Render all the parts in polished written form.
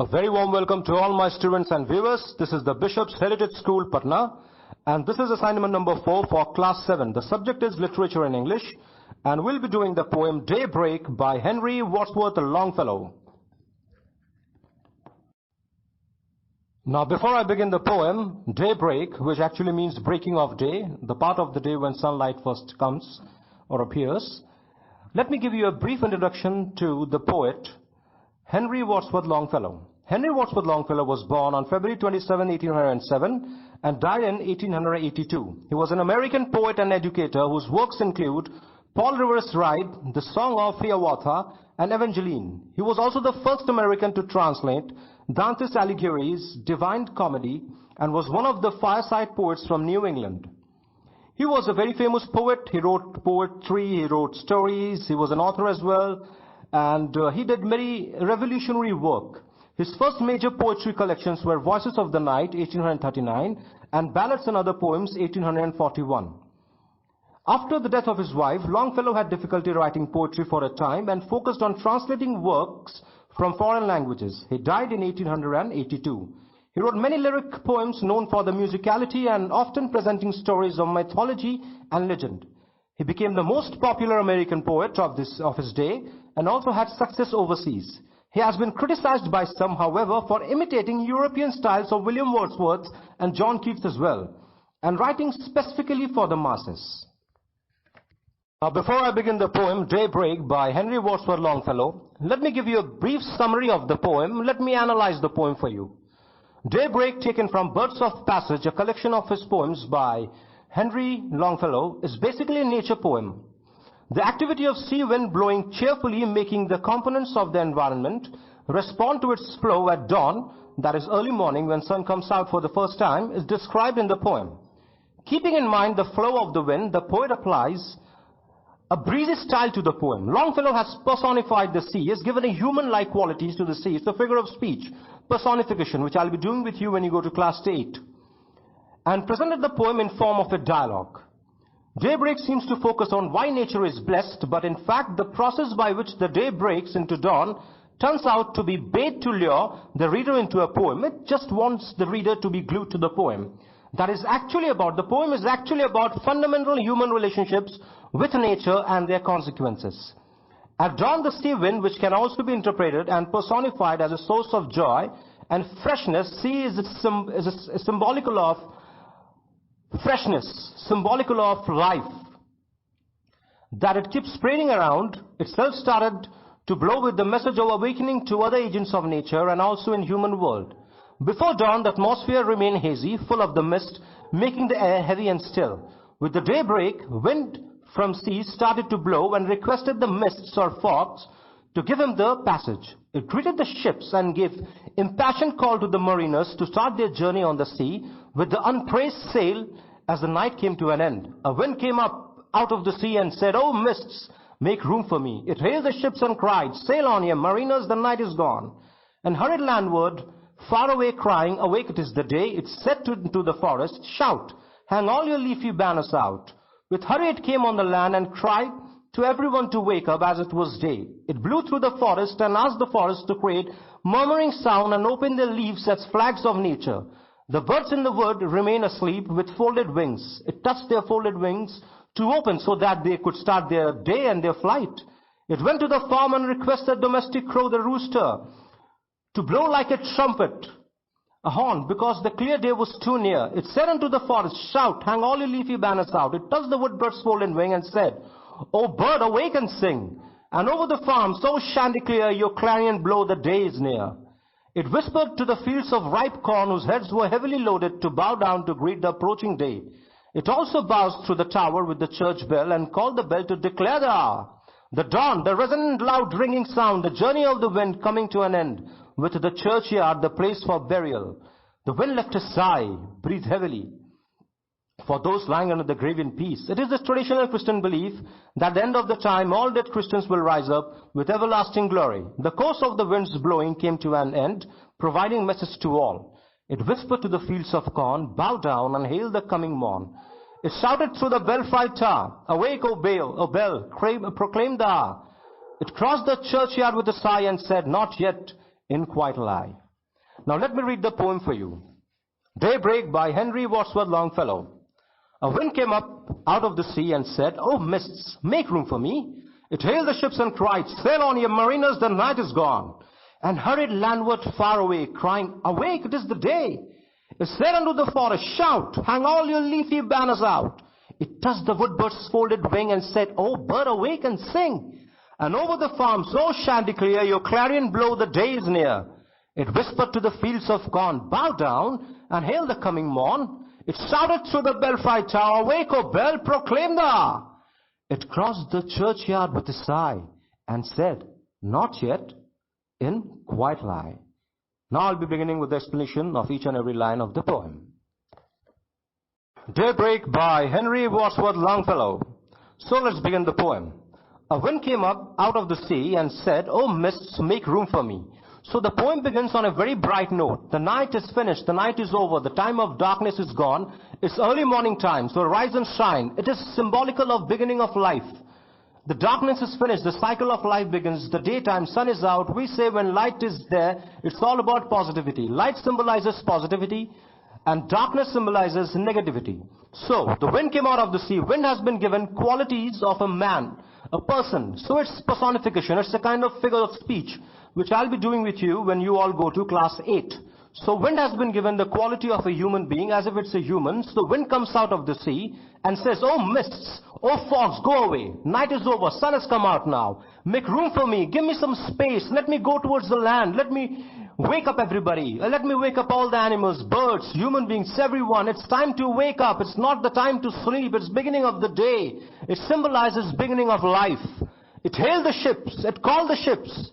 A very warm welcome to all my students and viewers. This is the Bishop's Heritage School, Patna, and this is assignment number 4 for class 7. The subject is literature in English, and we'll be doing the poem Daybreak by Henry Wadsworth Longfellow. Now, before I begin the poem, daybreak, which actually means breaking of day, the part of the day when sunlight first comes or appears, let me give you a brief introduction to the poet Henry Wadsworth Longfellow. Henry Wadsworth Longfellow was born on February 27, 1807 and died in 1882. He was an American poet and educator whose works include Paul Revere's Ride, The Song of Hiawatha, and Evangeline. He was also the first American to translate Dante's Alighieri's Divine Comedy and was one of the fireside poets from New England. He was a very famous poet. He wrote poetry, he wrote stories, he was an author as well, and he did many revolutionary work. His first major poetry collections were Voices of the Night, 1839, and Ballads and Other Poems, 1841. After the death of his wife, Longfellow had difficulty writing poetry for a time and focused on translating works from foreign languages. He died in 1882. He wrote many lyric poems known for the musicality and often presenting stories of mythology and legend. He became the most popular American poet of his day and also had success overseas. He has been criticized by some, however, for imitating European styles of William Wordsworth and John Keats as well, and writing specifically for the masses. Now, before I begin the poem Daybreak by Henry Wadsworth Longfellow, let me give you a brief summary of the poem. Let me analyze the poem for you. Daybreak, taken from Birds of Passage, a collection of his poems by Henry Longfellow, is basically a nature poem. The activity of sea wind blowing cheerfully, making the components of the environment respond to its flow at dawn, that is early morning when sun comes out for the first time, is described in the poem. Keeping in mind the flow of the wind, the poet applies a breezy style to the poem. Longfellow has personified the sea, has given a human-like qualities to the sea. It's a figure of speech, personification, which I'll be doing with you when you go to class 8, and presented the poem in form of a dialogue. Daybreak seems to focus on why nature is blessed, but in fact the process by which the day breaks into dawn turns out to be bait to lure the reader into a poem. It just wants the reader to be glued to the poem. The poem is actually about fundamental human relationships with nature and their consequences. At dawn, the sea wind, which can also be interpreted and personified as a source of joy and freshness, sea is symbolical of freshness, symbolical of life, that it keeps spreading around. Itself started to blow with the message of awakening to other agents of nature and also in human world. Before dawn, the atmosphere remained hazy, full of the mist, making the air heavy and still. With the daybreak, wind from sea started to blow and requested the mists or fogs to give him the passage. It greeted the ships and gave impassioned call to the mariners to start their journey on the sea with the unpraised sail as the night came to an end. A wind came up out of the sea and said, "Oh mists, make room for me." It hailed the ships and cried, "Sail on, ye mariners, the night is gone," and hurried landward, far away crying, "Awake, it is the day." It said to the forest, "Shout, hang all your leafy banners out." With hurry it came on the land and cried to everyone to wake up as it was day. It blew through the forest and asked the forest to create murmuring sound and open their leaves as flags of nature. The birds in the wood remained asleep with folded wings. It touched their folded wings to open so that they could start their day and their flight. It went to the farm and requested domestic crow, the rooster, to blow like a trumpet, a horn, because the clear day was too near. It said unto the forest, "Shout, hang all your leafy banners out." It touched the woodbird's folded wing and said, "O bird, awake and sing. And over the farm, so chanticleer, your clarion blow, the day is near." It whispered to the fields of ripe corn, whose heads were heavily loaded, to bow down to greet the approaching day. It also bows through the tower with the church bell and called the bell to declare the hour. The dawn, the resonant loud ringing sound, the journey of the wind coming to an end, with the churchyard, the place for burial. The wind left a sigh, breathed heavily for those lying under the grave in peace. It is the traditional Christian belief that at the end of the time, all dead Christians will rise up with everlasting glory. The course of the wind's blowing came to an end, providing message to all. It whispered to the fields of corn, "Bow down and hail the coming morn." It shouted through the belfry tower, "Awake, O bell, proclaim the hour." It crossed the churchyard with a sigh and said, "Not yet, in quiet lie." Now let me read the poem for you. Daybreak by Henry Wadsworth Longfellow. A wind came up out of the sea and said, "Oh mists, make room for me." It hailed the ships and cried, "Sail on, ye mariners, the night is gone." And hurried landward far away, crying, "Awake, it is the day." It said unto the forest, "Shout, hang all your leafy banners out." It touched the woodbird's folded wing and said, "Oh bird, awake and sing." And over the farms, "Oh Chanticleer, your clarion blow, the day is near." It whispered to the fields of corn, "Bow down and hail the coming morn." It shouted through the belfry tower, "Awake, O bell, proclaim the hour." It crossed the churchyard with a sigh and said, "Not yet, in quiet lie." Now I'll be beginning with the explanation of each and every line of the poem. Daybreak by Henry Wadsworth Longfellow. So let's begin the poem. A wind came up out of the sea and said, "Oh mists, make room for me." So the poem begins on a very bright note. The night is finished, the night is over, the time of darkness is gone. It's early morning time, so rise and shine. It is symbolical of beginning of life. The darkness is finished, the cycle of life begins, the daytime, sun is out. We say when light is there, it's all about positivity. Light symbolizes positivity and darkness symbolizes negativity. So the wind came out of the sea. Wind has been given qualities of a man, a person. So it's personification, it's a kind of figure of speech, which I'll be doing with you when you all go to class 8. So wind has been given the quality of a human being, as if it's a human. So wind comes out of the sea and says, "Oh mists, oh fogs, go away. Night is over, sun has come out now. Make room for me, give me some space. Let me go towards the land. Let me wake up everybody. Let me wake up all the animals, birds, human beings, everyone. It's time to wake up. It's not the time to sleep. It's beginning of the day. It symbolizes beginning of life." It hailed the ships, it called the ships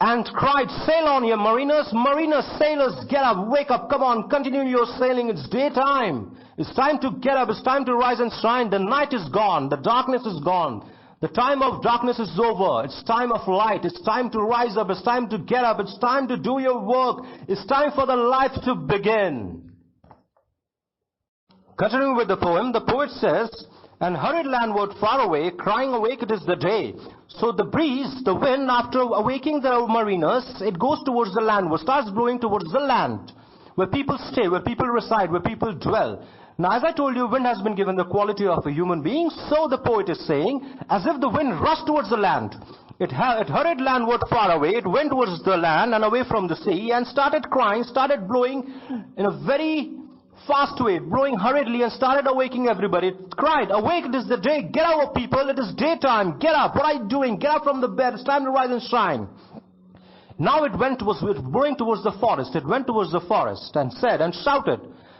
and cried, "Sail on, ye mariners, mariners, sailors, get up, wake up, come on, continue your sailing, it's daytime. It's time to get up, it's time to rise and shine. The night is gone, the darkness is gone. The time of darkness is over. It's time of light. It's time to rise up, it's time to get up, it's time to do your work. It's time for the life to begin." Continuing with the poem, the poet says, "And hurried landward far away, crying, awake, it is the day." So the breeze, the wind, after awaking the mariners, it goes towards the landward, starts blowing towards the land, where people stay, where people reside, where people dwell. Now, as I told you, wind has been given the quality of a human being, so the poet is saying, as if the wind rushed towards the land. It hurried landward far away, it went towards the land and away from the sea, and started crying, started blowing in a very fast way, blowing hurriedly, and started awaking everybody. It cried, "Awake, it is the day. Get up, people, it is daytime. Get up, what are you doing? Get up from the bed, it's time to rise and shine." Now it was blowing towards the forest. It went towards the forest and said and shouted,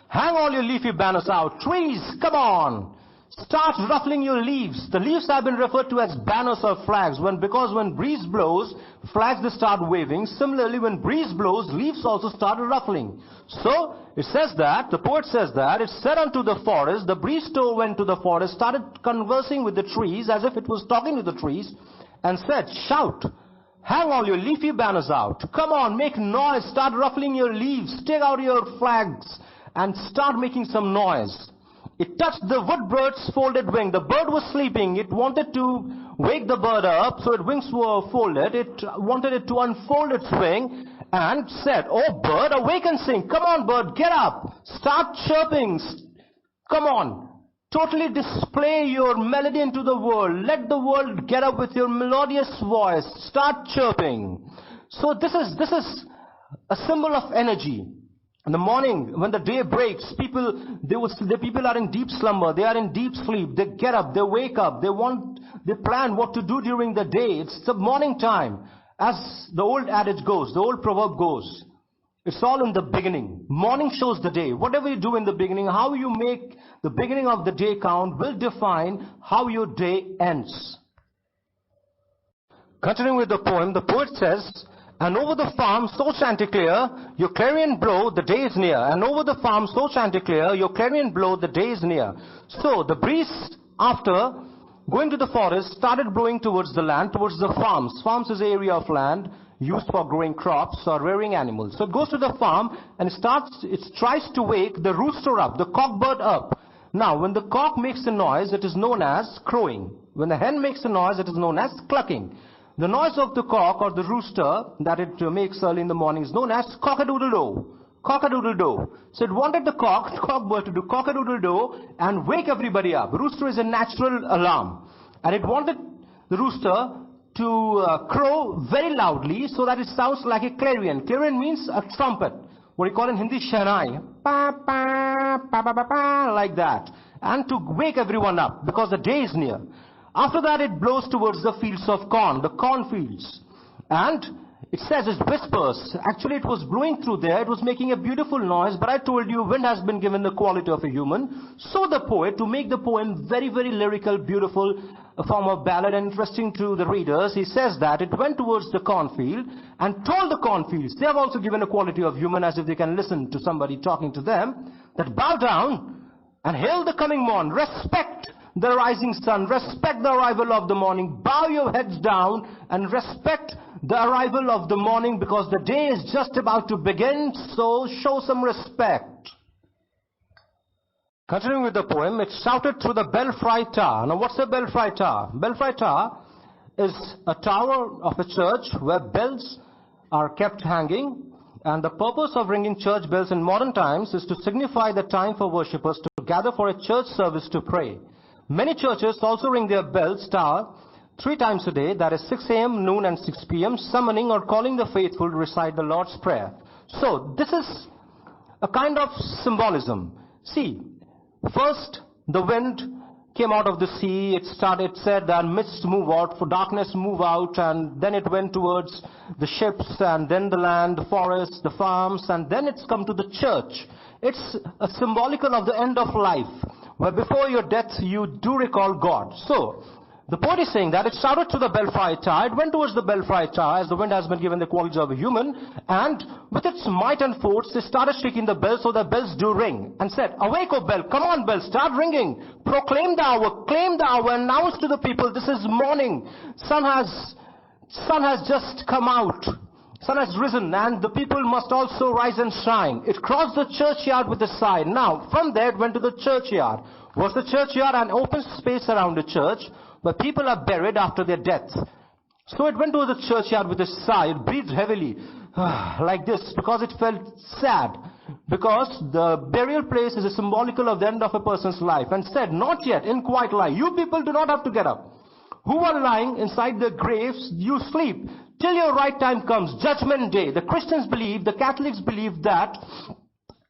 "Hang all your leafy banners out. Trees, come on. Start ruffling your leaves." The leaves have been referred to as banners or flags, because when breeze blows, flags they start waving. Similarly, when breeze blows, leaves also start ruffling. So it says that, the poet says that, it said unto the forest, the breeze too went to the forest, started conversing with the trees as if it was talking to the trees, and said, "Shout, hang all your leafy banners out. Come on, make noise, start ruffling your leaves, take out your flags, and start making some noise." It touched the woodbird's folded wing. The bird was sleeping. It wanted to wake the bird up, so its wings were folded. It wanted it to unfold its wing and said, "Oh bird, awake and sing. Come on bird, get up. Start chirping. Come on. Totally display your melody into the world. Let the world get up with your melodious voice. Start chirping." So this is a symbol of energy. In the morning, when the day breaks, people are in deep slumber, they are in deep sleep, they get up, they wake up, they plan what to do during the day. It's the morning time. As the old adage goes, the old proverb goes, it's all in the beginning. Morning shows the day. Whatever you do in the beginning, how you make the beginning of the day count will define how your day ends. Continuing with the poem, the poet says, "And over the farm, so Chanticleer, your clarion blow, the day is near." And over the farm, so Chanticleer, your clarion blow, the day is near. So the breeze, after going to the forest, started blowing towards the land, towards the farms. Farms is an area of land used for growing crops or rearing animals. So it goes to the farm and it tries to wake the rooster up, the cockbird up. Now, when the cock makes a noise, it is known as crowing. When the hen makes a noise, it is known as clucking. The noise of the cock or the rooster that it makes early in the morning is known as cock-a-doodle-doo. Cock-a-doodle-doo. So it wanted the cockbird to do cock-a-doodle-doo and wake everybody up. Rooster is a natural alarm. And it wanted the rooster to crow very loudly so that it sounds like a clarion. Clarion means a trumpet. What we call in Hindi, shahnai. Pa, pa, pa, pa, pa, pa, like that. And to wake everyone up because the day is near. After that it blows towards the fields of corn, the cornfields. And it says it whispers. Actually it was blowing through there. It was making a beautiful noise. But I told you wind has been given the quality of a human. So the poet, to make the poem very, very lyrical, beautiful, a form of ballad and interesting to the readers, he says that it went towards the cornfield and told the cornfields. They have also given a quality of human as if they can listen to somebody talking to them. That bow down and hail the coming morn. Respect the rising sun. Respect the arrival of the morning. Bow your heads down and respect the arrival of the morning because the day is just about to begin. So show some respect. Continuing with the poem, it's shouted through the belfry tower. Now what's a belfry tower? Belfry tower is a tower of a church where bells are kept hanging. And the purpose of ringing church bells in modern times is to signify the time for worshippers to gather for a church service to pray. Many churches also ring their bells tower 3 times a day, that is 6 a.m., noon and 6 p.m., summoning or calling the faithful to recite the Lord's Prayer. So this is a kind of symbolism. See, first the wind came out of the sea, it said that mist move out, for darkness move out, and then it went towards the ships, and then the land, the forests, the farms, and then it's come to the church. It's a symbolical of the end of life, where before your death you do recall God. So, the poet is saying that it shouted to the belfry tower, it went towards the belfry tower as the wind has been given the qualities of a human, and with its might and force, it started shaking the bells so the bells do ring, and said, awake, O bell, come on bell, start ringing, proclaim the hour, claim the hour, announce to the people, this is morning, sun has just come out, sun has risen, and the people must also rise and shine. It crossed the churchyard with a sigh. Now, from there it went to the churchyard. Was the churchyard an open space around the church, where people are buried after their death? So it went to the churchyard with a sigh. It breathed heavily, like this, because it felt sad. Because the burial place is a symbolical of the end of a person's life. And said, not yet, in quiet lie. You people do not have to get up. Who are lying inside the graves, you sleep. Till your right time comes, judgment day. The Christians believe, the Catholics believe that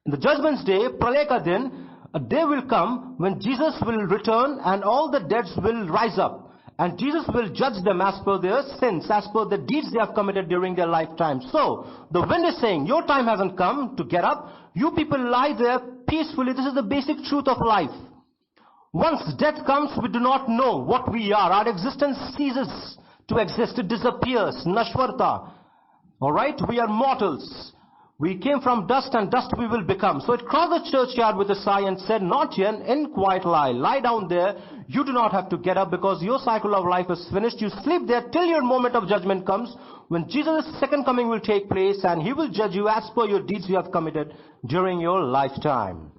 in the judgment's day, Pralaya ka din, a day will come when Jesus will return and all the dead will rise up. And Jesus will judge them as per their sins, as per the deeds they have committed during their lifetime. So, the wind is saying, your time hasn't come to get up. You people lie there peacefully. This is the basic truth of life. Once death comes, we do not know what we are. Our existence ceases to exist. It disappears. Nashvarta. Alright? We are mortals. We came from dust and dust we will become. So it crossed the churchyard with a sigh and said, not yet, in quiet lie. Lie down there. You do not have to get up because your cycle of life is finished. You sleep there till your moment of judgment comes, when Jesus' second coming will take place and he will judge you as per your deeds you have committed during your lifetime.